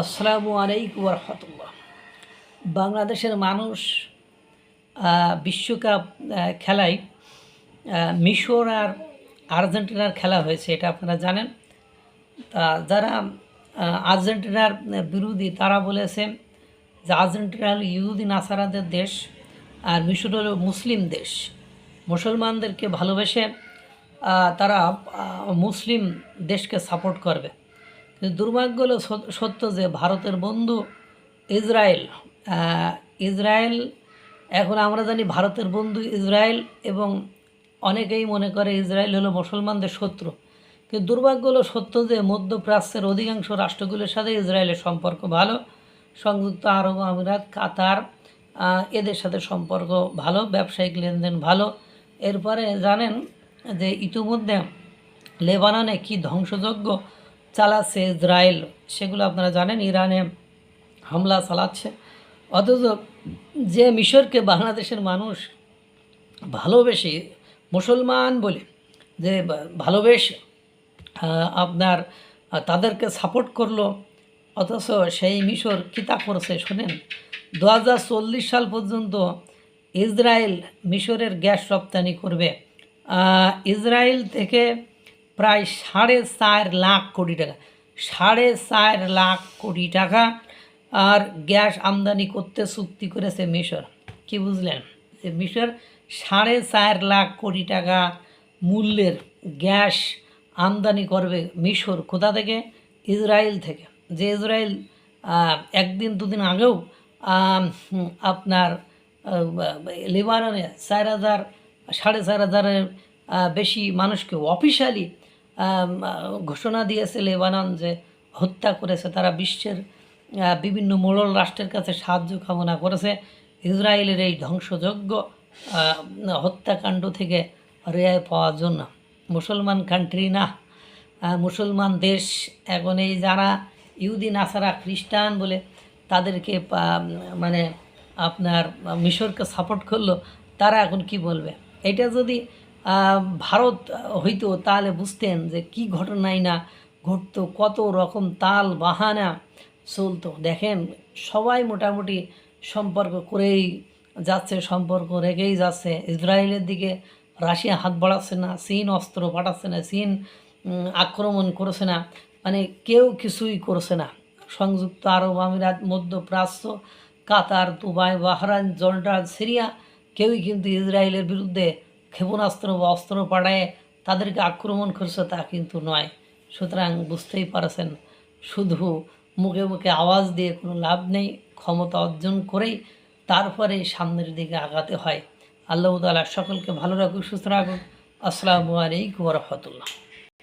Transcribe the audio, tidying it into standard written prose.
আসসালামু আলাইকুম রহমতুল্লাহ। বাংলাদেশের মানুষ বিশ্বকাপ খেলায় মিশর আর আর্জেন্টিনার খেলা হয়েছে, এটা আপনারা জানেন। তা যারা আর্জেন্টিনার বিরোধী তারা বলেছে যে আর্জেন্টিনা হলো ইহুদি নাসারাদের দেশ আর মিশর হলো মুসলিম দেশ। মুসলমানদেরকে ভালোবেসে তারা মুসলিম দেশকে সাপোর্ট করবে। কিন্তু দুর্ভাগ্য হলো সত্য যে ভারতের বন্ধু ইসরায়েল ইসরায়েল এখন আমরা জানি ভারতের বন্ধু ইসরায়েল, এবং অনেকেই মনে করে ইসরায়েল হলো মুসলমানদের শত্রু। কিন্তু দুর্ভাগ্য হলো সত্য যে মধ্যপ্রাচ্যের অধিকাংশ রাষ্ট্রগুলোর সাথে ইসরায়েলের সম্পর্ক ভালো। সংযুক্ত আরব আমিরাত, কাতার, এদের সাথে সম্পর্ক ভালো, ব্যবসায়িক লেনদেন ভালো। এরপরে জানেন যে ইতিমধ্যে লেবাননে কি ধ্বংসযজ্ঞ চালাচ্ছে ইসরায়েল, সেগুলো আপনারা জানেন। ইরানে হামলা চালাচ্ছে, অথচ যে মিশরকে বাংলাদেশের মানুষ ভালোবেসে মুসলমান বলে যে ভালোবেসে আপনার তাদেরকে সাপোর্ট করলো, অথচ সেই মিশর কী করছে শোনেন। 2040 সাল পর্যন্ত ইসরায়েল মিশরের গ্যাস রপ্তানি করবে। ইসরায়েল থেকে প্রায় 4.5 লাখ কোটি টাকা, 4.5 লাখ কোটি টাকা আর গ্যাস আমদানি করতে চুক্তি করেছে মিশর। কি বুঝলেন? যে মিশর 4.5 লাখ কোটি টাকা মূল্যের গ্যাস আমদানি করবে মিশর। কোথা থেকে? ইসরায়েল থেকে। যে ইসরায়েল একদিন দুদিন আগেও আপনার লেবাননে 4,500 বেশি মানুষকে অফিশিয়ালি ঘোষণা দিয়েছে লেবানন যে হত্যা করেছে। তারা বিশ্বের বিভিন্ন মোড়ল রাষ্ট্রের কাছে সাহায্য কামনা করেছে ইসরায়েলের এই ধ্বংসযজ্ঞ হত্যাকাণ্ড থেকে রেহাই পাওয়ার জন্য। মুসলমান কান্ট্রি না, মুসলমান দেশ। এখন এই যারা ইহুদি নাসারা খ্রিস্টান বলে তাদেরকে মানে আপনার মিশরকে সাপোর্ট করলো, তারা এখন কি বলবে? এটা যদি ভারত হইতো তাহলে বুঝতেন যে কি ঘটনাই না ঘটতো, কত রকম তাল বাহানা চলতো। দেখেন সবাই মোটামুটি সম্পর্ক করেই যাচ্ছে, সম্পর্ক রেখেই যাচ্ছে। ইসরায়েলের দিকে রাশিয়া হাত বাড়াচ্ছে না, চীন অস্ত্র পাঠাচ্ছে না, চীন আক্রমণ করছে না, মানে কেউ কিছুই করছে না। সংযুক্ত আরব আমিরাত, মধ্যপ্রাচ্য, কাতার, দুবাই, বাহরাইন, জর্ডান, সিরিয়া কেউই কিন্তু ইসরায়েলের বিরুদ্ধে ক্ষেপণাস্ত্র বা অস্ত্র পাঠায় তাদেরকে আক্রমণ করছে তা কিন্তু নয়। সুতরাং বুঝতেই পারছেন, শুধু মুখে মুখে আওয়াজ দিয়ে কোনো লাভ নেই, ক্ষমতা অর্জন করেই তারপরে সামনের দিকে আগাতে হয়। আল্লাহ তাআলা সকলকে ভালো রাখুক, সুস্থ রাখুক। আসসালামু আলাইকুম ওয়া রাহমাতুল্লাহ।